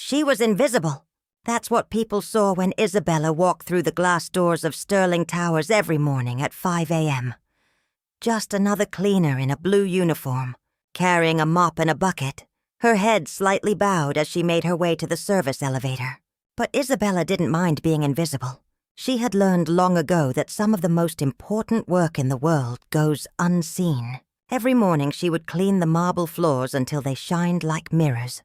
She was invisible. That's what people saw when Isabella walked through the glass doors of Sterling Towers every morning at 5 a.m. Just another cleaner in a blue uniform, carrying a mop and a bucket, her head slightly bowed as she made her way to the service elevator. But Isabella didn't mind being invisible. She had learned long ago that some of the most important work in the world goes unseen. Every morning she would clean the marble floors until they shined like mirrors,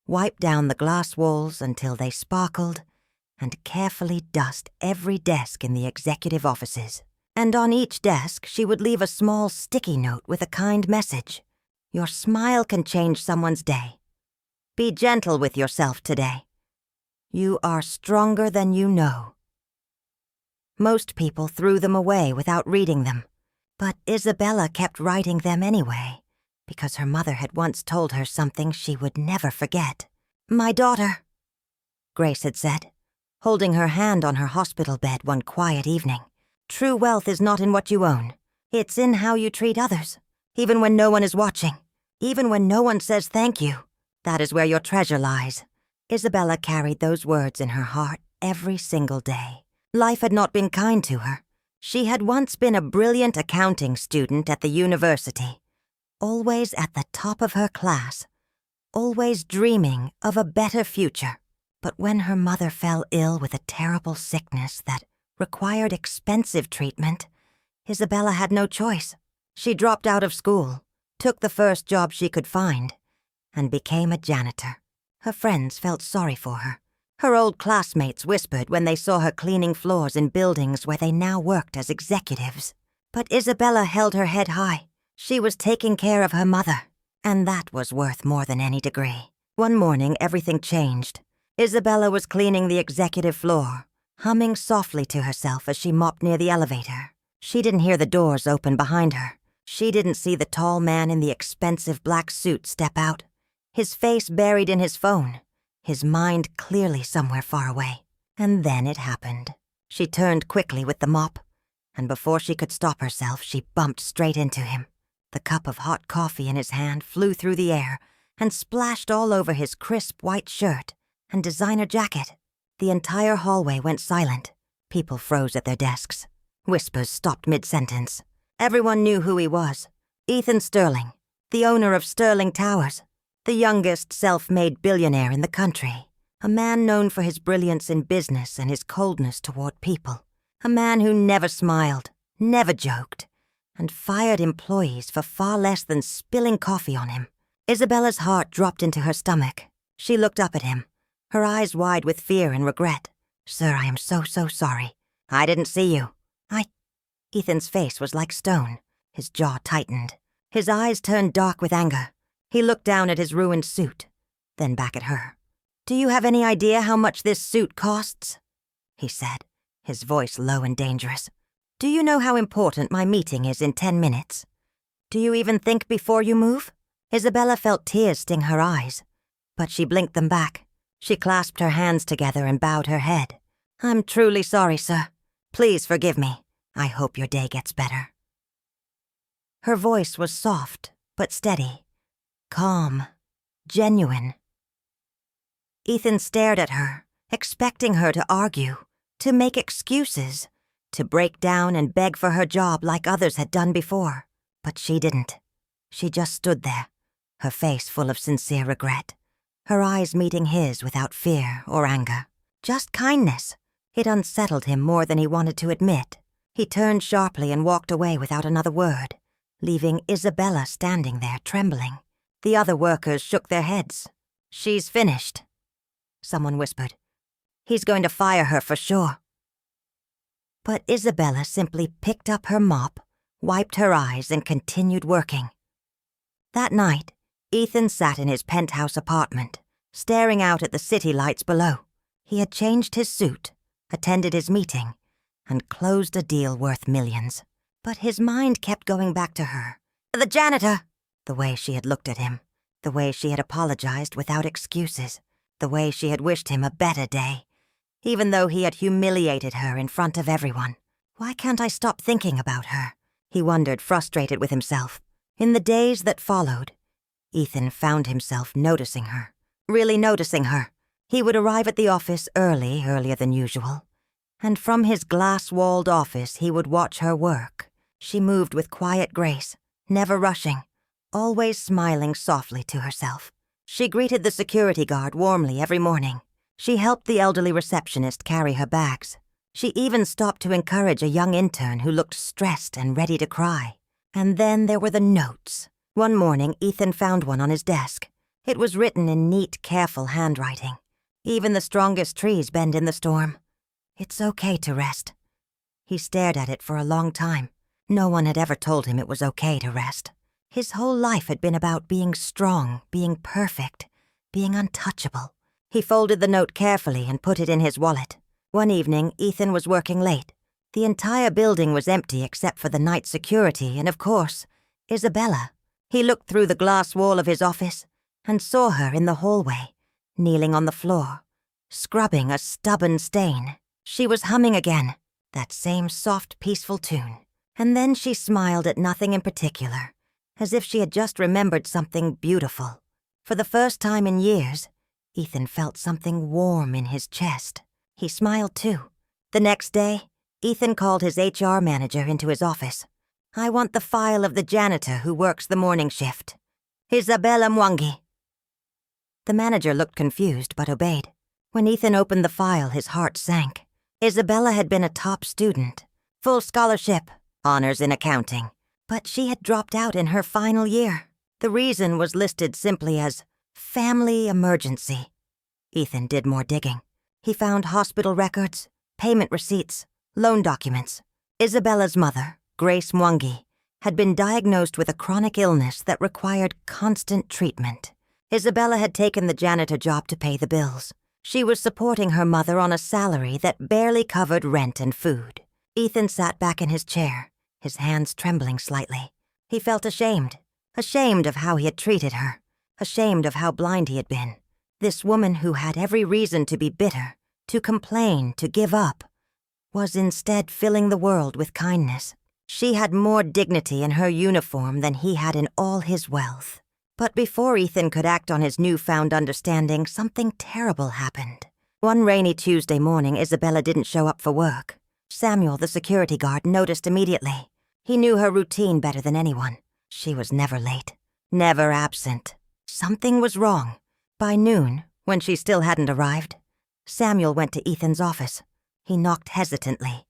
wipe down the glass walls until they sparkled, and carefully dust every desk in the executive offices. And on each desk she would leave a small sticky note with a kind message. Your smile can change someone's day. Be gentle with yourself today. You are stronger than you know. Most people threw them away without reading them, but Isabella kept writing them anyway, because her mother had once told her something she would never forget. My daughter, Grace had said, holding her hand on her hospital bed one quiet evening. True wealth is not in what you own. It's in how you treat others, even when no one is watching, even when no one says thank you. That is where your treasure lies. Isabella carried those words in her heart every single day. Life had not been kind to her. She had once been a brilliant accounting student at the university, always at the top of her class, always dreaming of a better future. But when her mother fell ill with a terrible sickness that required expensive treatment, Isabella had no choice. She dropped out of school, took the first job she could find, and became a janitor. Her friends felt sorry for her. Her old classmates whispered when they saw her cleaning floors in buildings where they now worked as executives. But Isabella held her head high. She was taking care of her mother, and that was worth more than any degree. One morning, everything changed. Isabella was cleaning the executive floor, humming softly to herself as she mopped near the elevator. She didn't hear the doors open behind her. She didn't see the tall man in the expensive black suit step out, his face buried in his phone, his mind clearly somewhere far away. And then it happened. She turned quickly with the mop, and before she could stop herself, she bumped straight into him. The cup of hot coffee in his hand flew through the air and splashed all over his crisp white shirt and designer jacket. The entire hallway went silent. People froze at their desks. Whispers stopped mid-sentence. Everyone knew who he was. Ethan Sterling, the owner of Sterling Towers, the youngest self-made billionaire in the country, a man known for his brilliance in business and his coldness toward people, a man who never smiled, never joked, and fired employees for far less than spilling coffee on him. Isabella's heart dropped into her stomach. She looked up at him, her eyes wide with fear and regret. Sir, I am so sorry. I didn't see you. Ethan's face was like stone. His jaw tightened. His eyes turned dark with anger. He looked down at his ruined suit, then back at her. Do you have any idea how much this suit costs? He said, his voice low and dangerous. Do you know how important my meeting is in 10 minutes? Do you even think before you move? Isabella felt tears sting her eyes, but she blinked them back. She clasped her hands together and bowed her head. I'm truly sorry, sir. Please forgive me. I hope your day gets better. Her voice was soft, but steady, calm, genuine. Ethan stared at her, expecting her to argue, to make excuses, to break down and beg for her job like others had done before. But she didn't. She just stood there, her face full of sincere regret, her eyes meeting his without fear or anger. Just kindness. It unsettled him more than he wanted to admit. He turned sharply and walked away without another word, leaving Isabella standing there trembling. The other workers shook their heads. She's finished, someone whispered. He's going to fire her for sure. But Isabella simply picked up her mop, wiped her eyes, and continued working. That night, Ethan sat in his penthouse apartment, staring out at the city lights below. He had changed his suit, attended his meeting, and closed a deal worth millions. But his mind kept going back to her. The janitor! The way she had looked at him, the way she had apologized without excuses, the way she had wished him a better day, even though he had humiliated her in front of everyone. Why can't I stop thinking about her? He wondered, frustrated with himself. In the days that followed, Ethan found himself noticing her, really noticing her. He would arrive at the office earlier than usual, and from his glass-walled office he would watch her work. She moved with quiet grace, never rushing, always smiling softly to herself. She greeted the security guard warmly every morning. She helped the elderly receptionist carry her bags. She even stopped to encourage a young intern who looked stressed and ready to cry. And then there were the notes. One morning, Ethan found one on his desk. It was written in neat, careful handwriting. Even the strongest trees bend in the storm. It's okay to rest. He stared at it for a long time. No one had ever told him it was okay to rest. His whole life had been about being strong, being perfect, being untouchable. He folded the note carefully and put it in his wallet. One evening, Ethan was working late. The entire building was empty except for the night security and, of course, Isabella. He looked through the glass wall of his office and saw her in the hallway, kneeling on the floor, scrubbing a stubborn stain. She was humming again, that same soft, peaceful tune. And then she smiled at nothing in particular, as if she had just remembered something beautiful. For the first time in years, Ethan felt something warm in his chest. He smiled too. The next day, Ethan called his HR manager into his office. "I want the file of the janitor who works the morning shift. Isabella Mwangi." The manager looked confused but obeyed. When Ethan opened the file, his heart sank. Isabella had been a top student, full scholarship, honors in accounting, but she had dropped out in her final year. The reason was listed simply as family emergency. Ethan did more digging. He found hospital records, payment receipts, loan documents. Isabella's mother, Grace Mwangi, had been diagnosed with a chronic illness that required constant treatment. Isabella had taken the janitor job to pay the bills. She was supporting her mother on a salary that barely covered rent and food. Ethan sat back in his chair, his hands trembling slightly. He felt ashamed of how he had treated her, ashamed of how blind he had been. This woman who had every reason to be bitter, to complain, to give up, was instead filling the world with kindness. She had more dignity in her uniform than he had in all his wealth. But before Ethan could act on his newfound understanding, something terrible happened. One rainy Tuesday morning, Isabella didn't show up for work. Samuel, the security guard, noticed immediately. He knew her routine better than anyone. She was never late, never absent. Something was wrong. By noon, when she still hadn't arrived, Samuel went to Ethan's office. He knocked hesitantly,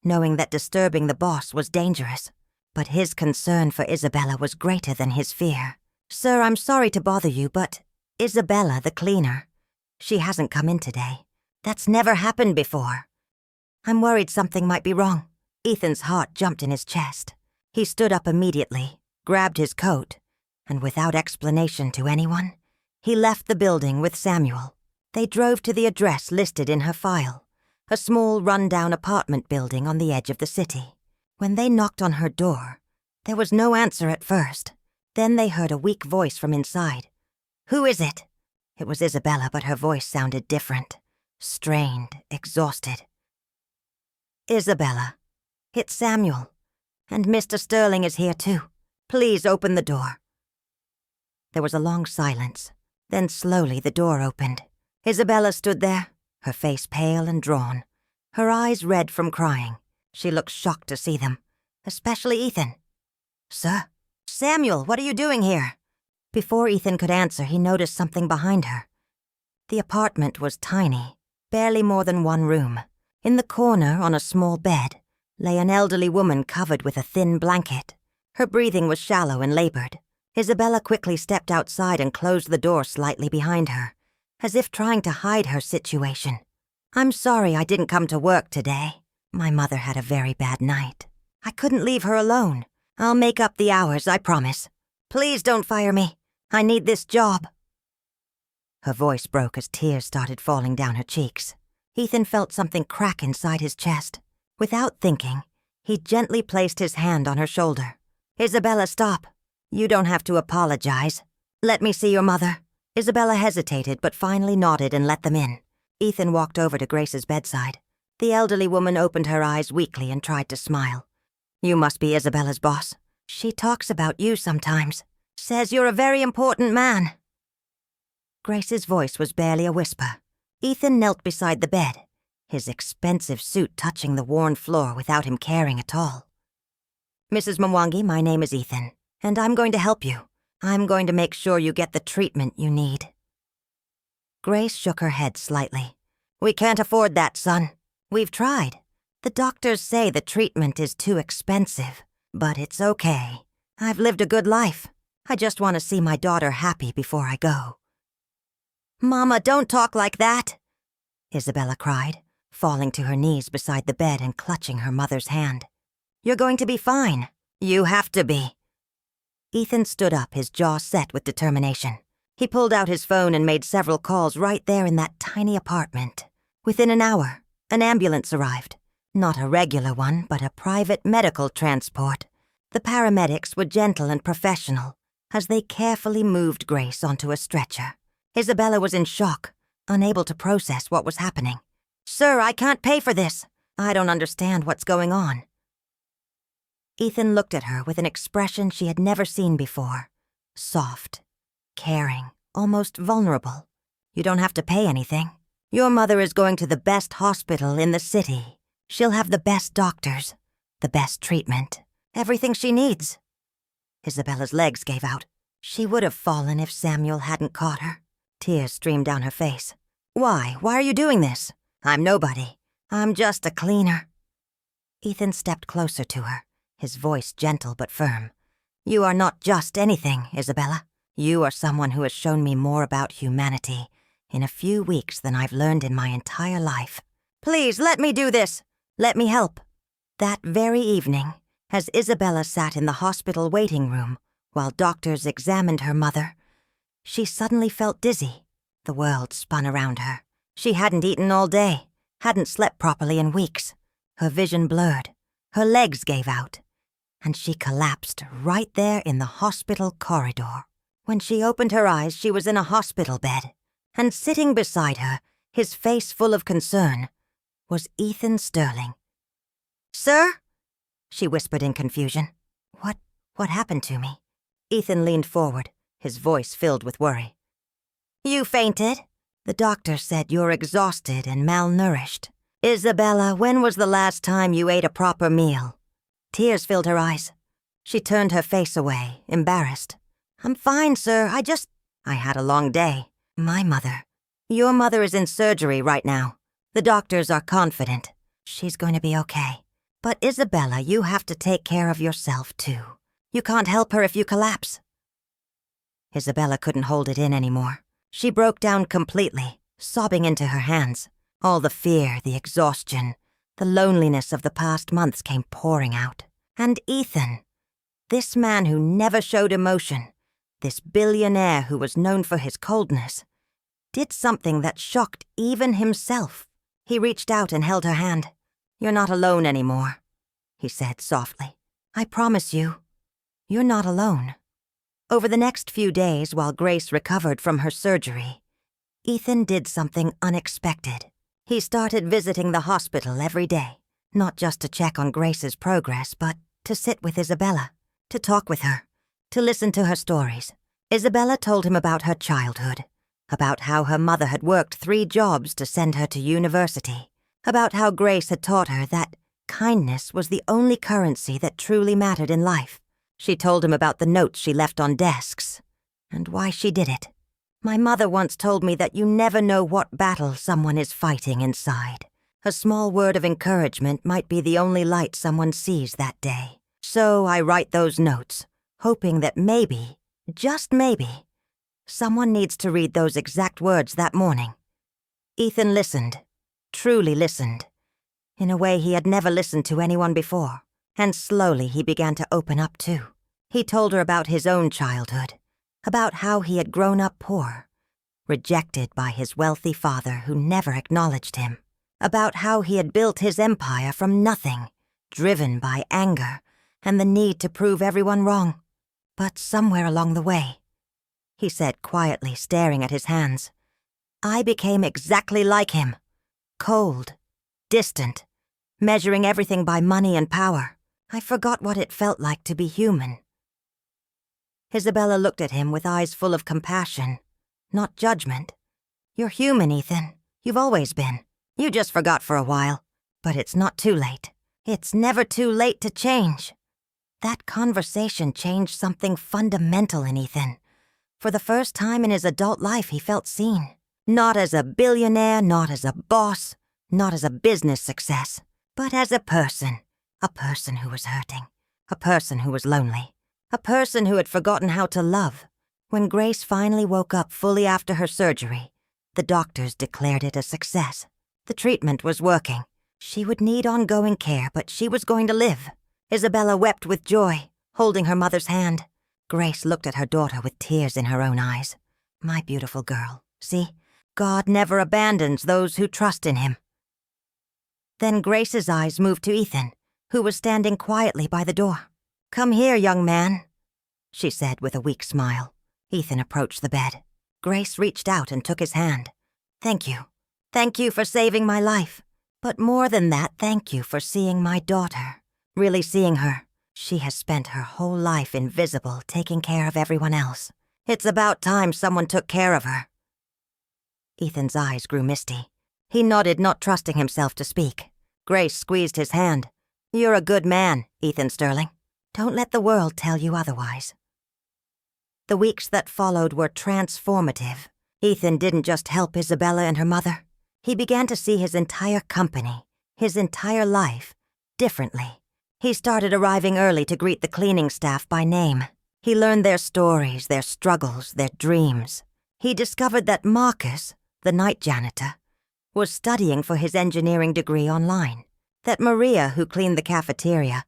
knowing that disturbing the boss was dangerous. But his concern for Isabella was greater than his fear. "Sir, I'm sorry to bother you, but Isabella, the cleaner, she hasn't come in today. That's never happened before. I'm worried something might be wrong." Ethan's heart jumped in his chest. He stood up immediately, grabbed his coat, and without explanation to anyone, he left the building with Samuel. They drove to the address listed in her file, a small run-down apartment building on the edge of the city. When they knocked on her door, there was no answer at first. Then they heard a weak voice from inside. "Who is it?" It was Isabella, but her voice sounded different, strained, exhausted. "Isabella, it's Samuel, and Mr. Sterling is here too. Please open the door." There was a long silence. Then slowly the door opened. Isabella stood there, her face pale and drawn, her eyes red from crying. She looked shocked to see them, especially Ethan. "Sir? Samuel, what are you doing here?" Before Ethan could answer, he noticed something behind her. The apartment was tiny, barely more than one room. In the corner, on a small bed, lay an elderly woman covered with a thin blanket. Her breathing was shallow and labored. Isabella quickly stepped outside and closed the door slightly behind her, as if trying to hide her situation. "I'm sorry I didn't come to work today. My mother had a very bad night. I couldn't leave her alone. I'll make up the hours, I promise. Please don't fire me. I need this job." Her voice broke as tears started falling down her cheeks. Ethan felt something crack inside his chest. Without thinking, he gently placed his hand on her shoulder. "Isabella, stop. You don't have to apologize. Let me see your mother." Isabella hesitated but finally nodded and let them in. Ethan walked over to Grace's bedside. The elderly woman opened her eyes weakly and tried to smile. "You must be Isabella's boss. She talks about you sometimes. Says you're a very important man." Grace's voice was barely a whisper. Ethan knelt beside the bed, his expensive suit touching the worn floor without him caring at all. "Mrs. Mwangi, my name is Ethan, and I'm going to help you. I'm going to make sure you get the treatment you need." Grace shook her head slightly. "We can't afford that, son. We've tried. The doctors say the treatment is too expensive, but it's okay. I've lived a good life. I just want to see my daughter happy before I go." "Mama, don't talk like that," Isabella cried, falling to her knees beside the bed and clutching her mother's hand. "You're going to be fine. You have to be." Ethan stood up, his jaw set with determination. He pulled out his phone and made several calls right there in that tiny apartment. Within an hour, an ambulance arrived. Not a regular one, but a private medical transport. The paramedics were gentle and professional as they carefully moved Grace onto a stretcher. Isabella was in shock, unable to process what was happening. "Sir, I can't pay for this. I don't understand what's going on." Ethan looked at her with an expression she had never seen before. Soft, caring, almost vulnerable. "You don't have to pay anything. Your mother is going to the best hospital in the city. She'll have the best doctors, the best treatment, everything she needs." Isabella's legs gave out. She would have fallen if Samuel hadn't caught her. Tears streamed down her face. Why are you doing this? I'm nobody. I'm just a cleaner." Ethan stepped closer to her, his voice gentle but firm. "You are not just anything, Isabella. You are someone who has shown me more about humanity in a few weeks than I've learned in my entire life. Please, let me do this. Let me help." That very evening, as Isabella sat in the hospital waiting room while doctors examined her mother, she suddenly felt dizzy. The world spun around her. She hadn't eaten all day, hadn't slept properly in weeks. Her vision blurred, her legs gave out, and she collapsed right there in the hospital corridor. When she opened her eyes, she was in a hospital bed, and sitting beside her, his face full of concern, was Ethan Sterling. "Sir?" she whispered in confusion. What happened to me?" Ethan leaned forward, his voice filled with worry. "You fainted. The doctor said you're exhausted and malnourished. Isabella, when was the last time you ate a proper meal?" Tears filled her eyes. She turned her face away, embarrassed. "I'm fine, sir. I had a long day. My mother. Your mother is in surgery right now. The doctors are confident. She's going to be okay. But Isabella, you have to take care of yourself, too. You can't help her if you collapse." Isabella couldn't hold it in anymore. She broke down completely, sobbing into her hands. All the fear, the exhaustion, the loneliness of the past months came pouring out. And Ethan, this man who never showed emotion, this billionaire who was known for his coldness, did something that shocked even himself. He reached out and held her hand. "You're not alone anymore," he said softly. "I promise you, you're not alone." Over the next few days, while Grace recovered from her surgery, Ethan did something unexpected. He started visiting the hospital every day, not just to check on Grace's progress, but to sit with Isabella, to talk with her, to listen to her stories. Isabella told him about her childhood, about how her mother had worked 3 jobs to send her to university, about how Grace had taught her that kindness was the only currency that truly mattered in life. She told him about the notes she left on desks, and why she did it. "My mother once told me that you never know what battle someone is fighting inside. A small word of encouragement might be the only light someone sees that day. So I write those notes, hoping that maybe, just maybe, someone needs to read those exact words that morning." Ethan listened, truly listened, in a way he had never listened to anyone before. And slowly he began to open up too. He told her about his own childhood, about how he had grown up poor, rejected by his wealthy father who never acknowledged him, about how he had built his empire from nothing, driven by anger and the need to prove everyone wrong. But somewhere along the way, he said quietly, staring at his hands, "I became exactly like him, cold, distant, measuring everything by money and power. I forgot what it felt like to be human." Isabella looked at him with eyes full of compassion, not judgment. "You're human, Ethan. You've always been. You just forgot for a while. But it's not too late. It's never too late to change. That conversation changed something fundamental in Ethan. For the first time in his adult life, he felt seen. Not as a billionaire, not as a boss, not as a business success, but as a person who was hurting, a person who was lonely, a person who had forgotten how to love. When Grace finally woke up fully after her surgery, the doctors declared it a success. The treatment was working. She would need ongoing care, but she was going to live. Isabella wept with joy, holding her mother's hand. Grace looked at her daughter with tears in her own eyes. My beautiful girl, see? God never abandons those who trust in him. Then Grace's eyes moved to Ethan, who was standing quietly by the door. Come here, young man, she said with a weak smile. Ethan approached the bed. Grace reached out and took his hand. Thank you. Thank you for saving my life. But more than that, thank you for seeing my daughter. Really seeing her. She has spent her whole life invisible, taking care of everyone else. It's about time someone took care of her. Ethan's eyes grew misty. He nodded, not trusting himself to speak. Grace squeezed his hand. You're a good man, Ethan Sterling. Don't let the world tell you otherwise. The weeks that followed were transformative. Ethan didn't just help Isabella and her mother. He began to see his entire company, his entire life, differently. He started arriving early to greet the cleaning staff by name. He learned their stories, their struggles, their dreams. He discovered that Marcus, the night janitor, was studying for his engineering degree online. That Maria, who cleaned the cafeteria,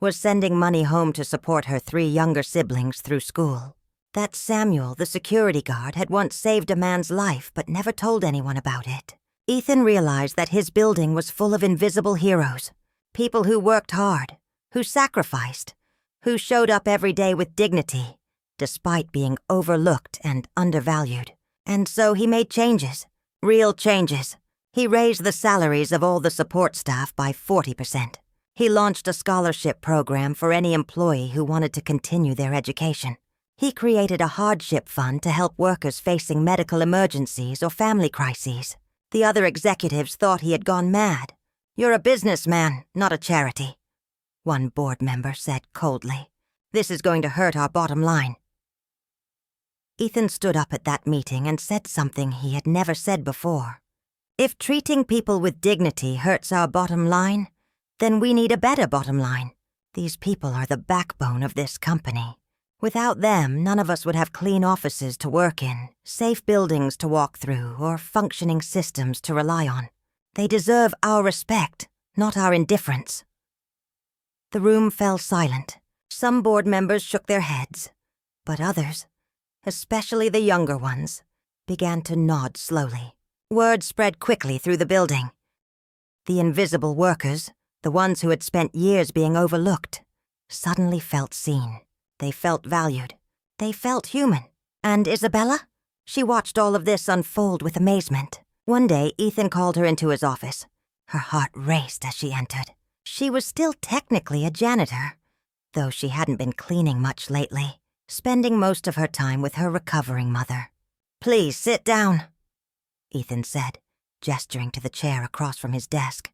was sending money home to support her 3 younger siblings through school. That Samuel, the security guard, had once saved a man's life but never told anyone about it. Ethan realized that his building was full of invisible heroes, people who worked hard, who sacrificed, who showed up every day with dignity, despite being overlooked and undervalued. And so he made changes, real changes. He raised the salaries of all the support staff by 40%. He launched a scholarship program for any employee who wanted to continue their education. He created a hardship fund to help workers facing medical emergencies or family crises. The other executives thought he had gone mad. You're a businessman, not a charity, one board member said coldly. This is going to hurt our bottom line. Ethan stood up at that meeting and said something he had never said before. If treating people with dignity hurts our bottom line, then we need a better bottom line. These people are the backbone of this company. Without them, none of us would have clean offices to work in, safe buildings to walk through, or functioning systems to rely on. They deserve our respect, not our indifference. The room fell silent. Some board members shook their heads, but others, especially the younger ones, began to nod slowly. Word spread quickly through the building. The invisible workers, the ones who had spent years being overlooked, suddenly felt seen. They felt valued. They felt human. And Isabella? She watched all of this unfold with amazement. One day, Ethan called her into his office. Her heart raced as she entered. She was still technically a janitor, though she hadn't been cleaning much lately, spending most of her time with her recovering mother. Please sit down, Ethan said, gesturing to the chair across from his desk.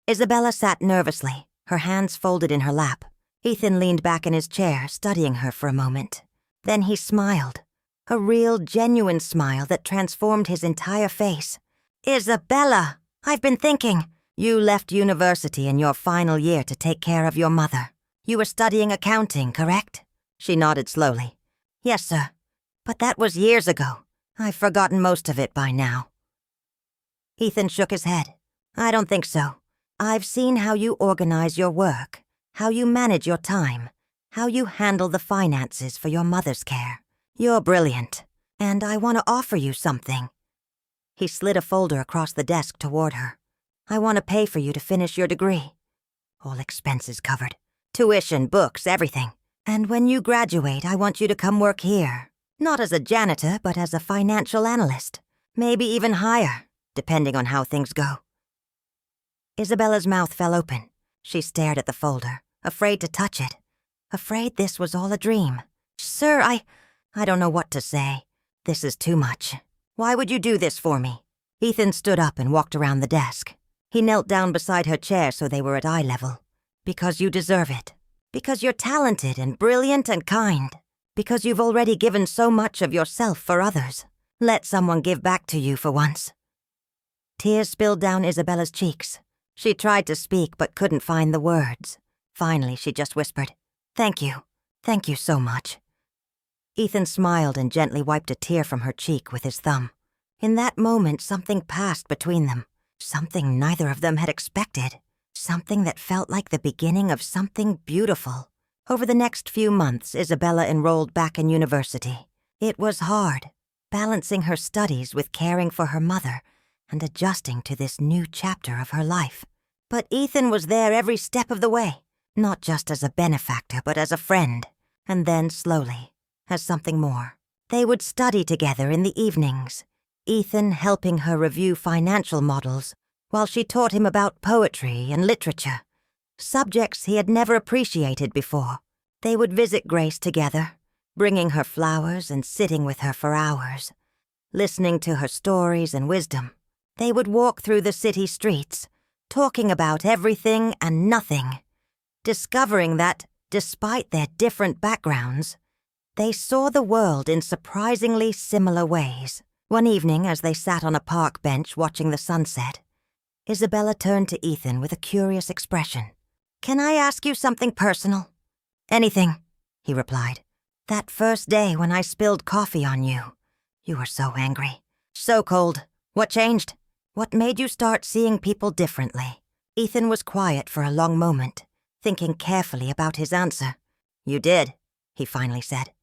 Isabella sat nervously, her hands folded in her lap. Ethan leaned back in his chair, studying her for a moment. Then he smiled, a real, genuine smile that transformed his entire face. Isabella, I've been thinking. You left university in your final year to take care of your mother. You were studying accounting, correct? She nodded slowly. Yes, sir. But that was years ago. I've forgotten most of it by now. Ethan shook his head. I don't think so. I've seen how you organize your work, how you manage your time, how you handle the finances for your mother's care. You're brilliant, and I want to offer you something. He slid a folder across the desk toward her. I want to pay for you to finish your degree. All expenses covered. Tuition, books, everything. And when you graduate, I want you to come work here. Not as a janitor, but as a financial analyst. Maybe even higher, depending on how things go. Isabella's mouth fell open. She stared at the folder, afraid to touch it. Afraid this was all a dream. Sir, I don't know what to say. This is too much. Why would you do this for me? Ethan stood up and walked around the desk. He knelt down beside her chair so they were at eye level. Because you deserve it. Because you're talented and brilliant and kind. Because you've already given so much of yourself for others. Let someone give back to you for once. Tears spilled down Isabella's cheeks. She tried to speak but couldn't find the words. Finally, she just whispered, "Thank you. Thank you so much." Ethan smiled and gently wiped a tear from her cheek with his thumb. In that moment, something passed between them. Something neither of them had expected. Something that felt like the beginning of something beautiful. Over the next few months, Isabella enrolled back in university. It was hard, balancing her studies with caring for her mother and adjusting to this new chapter of her life. But Ethan was there every step of the way, not just as a benefactor, but as a friend. And then, slowly, as something more. They would study together in the evenings, Ethan helping her review financial models while she taught him about poetry and literature, subjects he had never appreciated before. They would visit Grace together, bringing her flowers and sitting with her for hours, listening to her stories and wisdom. They would walk through the city streets, talking about everything and nothing, discovering that, despite their different backgrounds, they saw the world in surprisingly similar ways. One evening, as they sat on a park bench watching the sunset, Isabella turned to Ethan with a curious expression. "Can I ask you something personal?" "Anything," he replied. "That first day when I spilled coffee on you, you were so angry, so cold. What changed? What made you start seeing people differently?" Ethan was quiet for a long moment, thinking carefully about his answer. "You did," he finally said.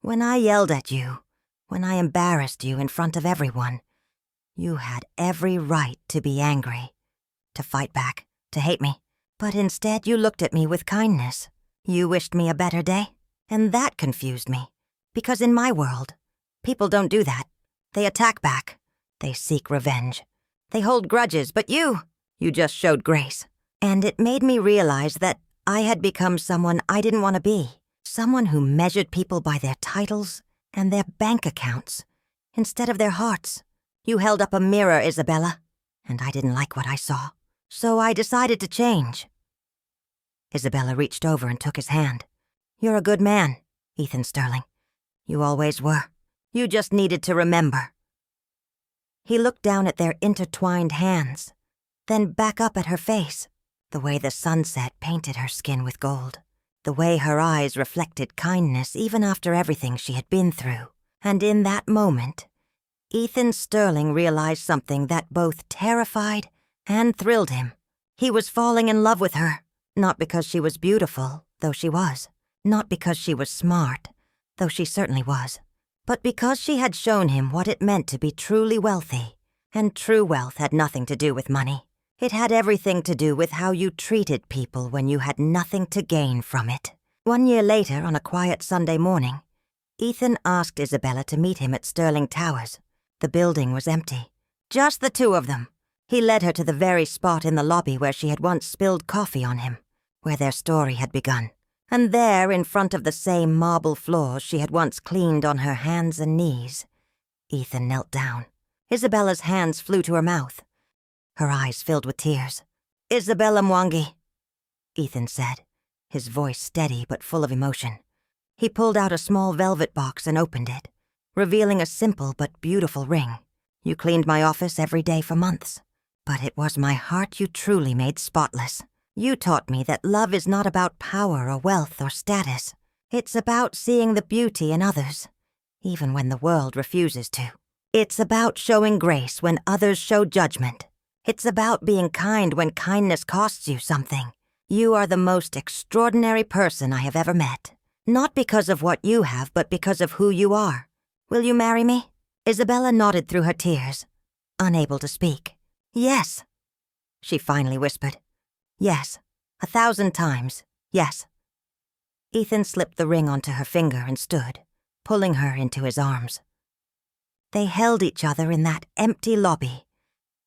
"When I yelled at you, when I embarrassed you in front of everyone, you had every right to be angry, to fight back, to hate me. But instead you looked at me with kindness. You wished me a better day, and that confused me. Because in my world, people don't do that. They attack back. They seek revenge. They hold grudges, but you just showed grace. And it made me realize that I had become someone I didn't want to be. Someone who measured people by their titles and their bank accounts, instead of their hearts. You held up a mirror, Isabella, and I didn't like what I saw. So I decided to change." Isabella reached over and took his hand. "You're a good man, Ethan Sterling. You always were. You just needed to remember." He looked down at their intertwined hands, then back up at her face, the way the sunset painted her skin with gold, the way her eyes reflected kindness even after everything she had been through. And in that moment, Ethan Sterling realized something that both terrified and thrilled him. He was falling in love with her, not because she was beautiful, though she was, not because she was smart, though she certainly was, but because she had shown him what it meant to be truly wealthy. And true wealth had nothing to do with money. It had everything to do with how you treated people when you had nothing to gain from it. 1 year later, on a quiet Sunday morning, Ethan asked Isabella to meet him at Sterling Towers. The building was empty. Just the two of them. He led her to the very spot in the lobby where she had once spilled coffee on him, where their story had begun. And there, in front of the same marble floors she had once cleaned on her hands and knees, Ethan knelt down. Isabella's hands flew to her mouth. Her eyes filled with tears. "Isabella Mwangi," Ethan said, his voice steady but full of emotion. He pulled out a small velvet box and opened it, revealing a simple but beautiful ring. "You cleaned my office every day for months, but it was my heart you truly made spotless. You taught me that love is not about power or wealth or status. It's about seeing the beauty in others, even when the world refuses to. It's about showing grace when others show judgment. It's about being kind when kindness costs you something. You are the most extraordinary person I have ever met. Not because of what you have, but because of who you are. Will you marry me?" Isabella nodded through her tears, unable to speak. "Yes," she finally whispered. "Yes, 1,000 times, yes." Ethan slipped the ring onto her finger and stood, pulling her into his arms. They held each other in that empty lobby,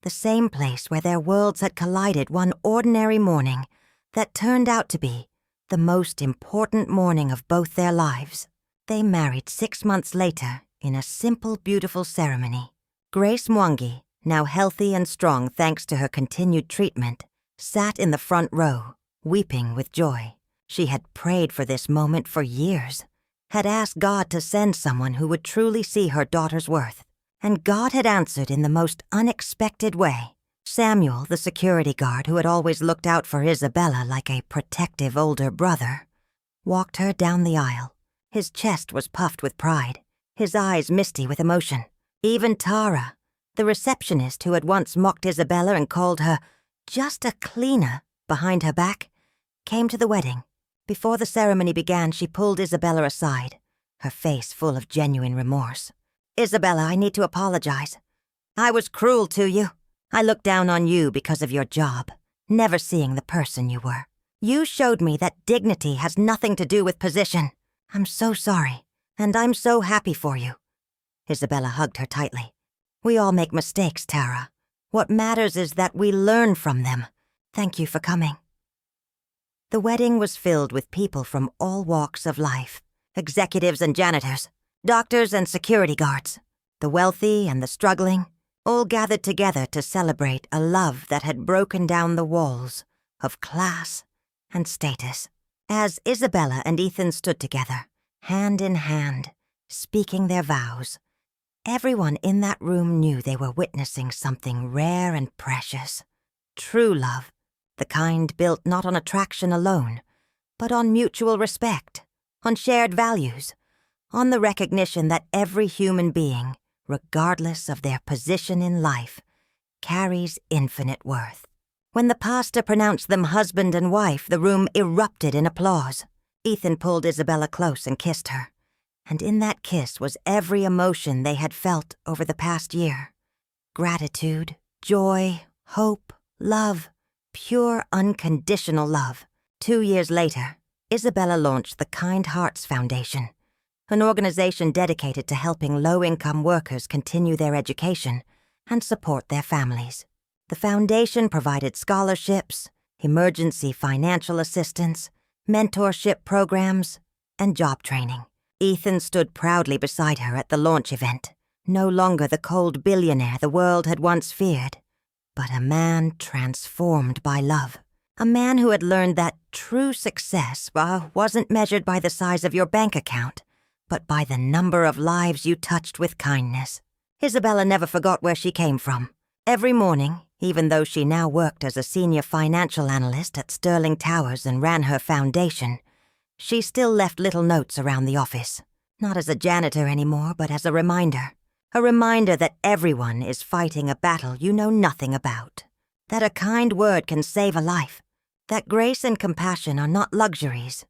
the same place where their worlds had collided one ordinary morning that turned out to be the most important morning of both their lives. They married 6 months later in a simple, beautiful ceremony. Grace Mwangi, now healthy and strong thanks to her continued treatment, sat in the front row, weeping with joy. She had prayed for this moment for years, had asked God to send someone who would truly see her daughter's worth. And God had answered in the most unexpected way. Samuel, the security guard who had always looked out for Isabella like a protective older brother, walked her down the aisle. His chest was puffed with pride, his eyes misty with emotion. Even Tara, the receptionist who had once mocked Isabella and called her just a cleaner behind her back, came to the wedding. Before the ceremony began, she pulled Isabella aside, her face full of genuine remorse. "Isabella, I need to apologize. I was cruel to you. I looked down on you because of your job, never seeing the person you were. You showed me that dignity has nothing to do with position. I'm so sorry, and I'm so happy for you." Isabella hugged her tightly. "We all make mistakes, Tara. What matters is that we learn from them. Thank you for coming." The wedding was filled with people from all walks of life, executives and janitors, doctors and security guards, the wealthy and the struggling, all gathered together to celebrate a love that had broken down the walls of class and status. As Isabella and Ethan stood together, hand in hand, speaking their vows, everyone in that room knew they were witnessing something rare and precious. True love, the kind built not on attraction alone, but on mutual respect, on shared values, on the recognition that every human being, regardless of their position in life, carries infinite worth. When the pastor pronounced them husband and wife, the room erupted in applause. Ethan pulled Isabella close and kissed her, and in that kiss was every emotion they had felt over the past year. Gratitude, joy, hope, love, pure, unconditional love. 2 years later, Isabella launched the Kind Hearts Foundation, an organization dedicated to helping low-income workers continue their education and support their families. The foundation provided scholarships, emergency financial assistance, mentorship programs, and job training. Ethan stood proudly beside her at the launch event, no longer the cold billionaire the world had once feared, but a man transformed by love. A man who had learned that true success wasn't measured by the size of your bank account, but by the number of lives you touched with kindness. Isabella never forgot where she came from. Every morning, even though she now worked as a senior financial analyst at Sterling Towers and ran her foundation, she still left little notes around the office, not as a janitor anymore, but as a reminder that everyone is fighting a battle you know nothing about, that a kind word can save a life, that grace and compassion are not luxuries,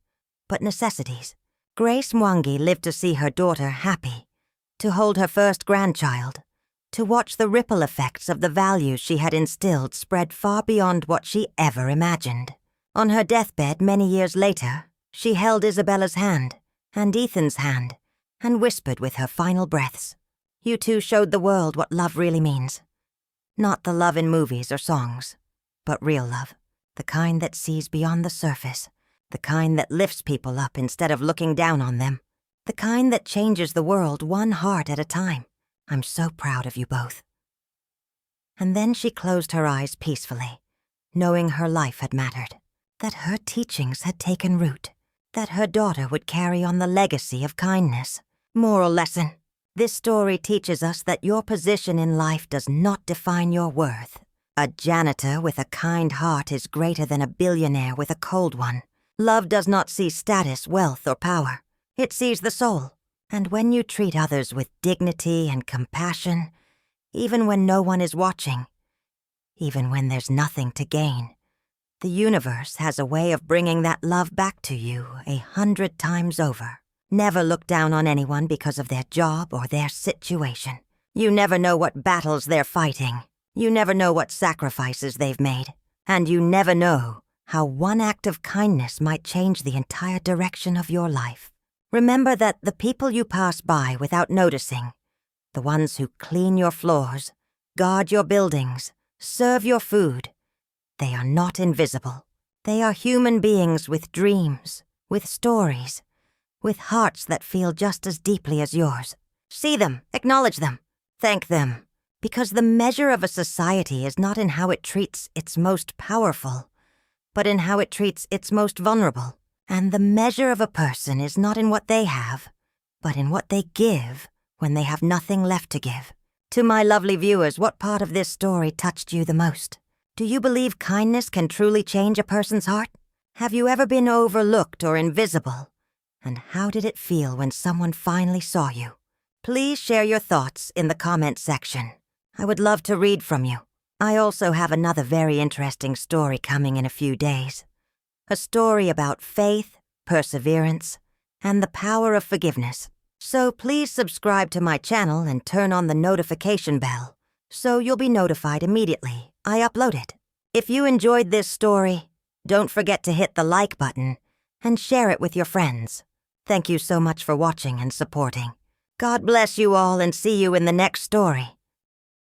but necessities. Grace Mwangi lived to see her daughter happy, to hold her first grandchild, to watch the ripple effects of the values she had instilled spread far beyond what she ever imagined. On her deathbed many years later, she held Isabella's hand and Ethan's hand and whispered with her final breaths, "You two showed the world what love really means. Not the love in movies or songs, but real love, the kind that sees beyond the surface, the kind that lifts people up instead of looking down on them, the kind that changes the world one heart at a time. I'm so proud of you both." And then she closed her eyes peacefully, knowing her life had mattered, that her teachings had taken root, that her daughter would carry on the legacy of kindness. Moral lesson: this story teaches us that your position in life does not define your worth. A janitor with a kind heart is greater than a billionaire with a cold one. Love does not see status, wealth, or power. It sees the soul. And when you treat others with dignity and compassion, even when no one is watching, even when there's nothing to gain, the universe has a way of bringing that love back to you 100 times over. Never look down on anyone because of their job or their situation. You never know what battles they're fighting. You never know what sacrifices they've made. And you never know how one act of kindness might change the entire direction of your life. Remember that the people you pass by without noticing, the ones who clean your floors, guard your buildings, serve your food, they are not invisible. They are human beings with dreams, with stories, with hearts that feel just as deeply as yours. See them, acknowledge them, thank them, Because the measure of a society is not in how it treats its most powerful, but in how it treats its most vulnerable. And the measure of a person is not in what they have, but in what they give when they have nothing left to give. To my lovely viewers, what part of this story touched you the most? Do you believe kindness can truly change a person's heart? Have you ever been overlooked or invisible? And how did it feel when someone finally saw you? Please share your thoughts in the comment section. I would love to read from you. I also have another very interesting story coming in a few days. A story about faith, perseverance, and the power of forgiveness. So please subscribe to my channel and turn on the notification bell, so you'll be notified immediately I upload it. If you enjoyed this story, don't forget to hit the like button and share it with your friends. Thank you so much for watching and supporting. God bless you all and see you in the next story.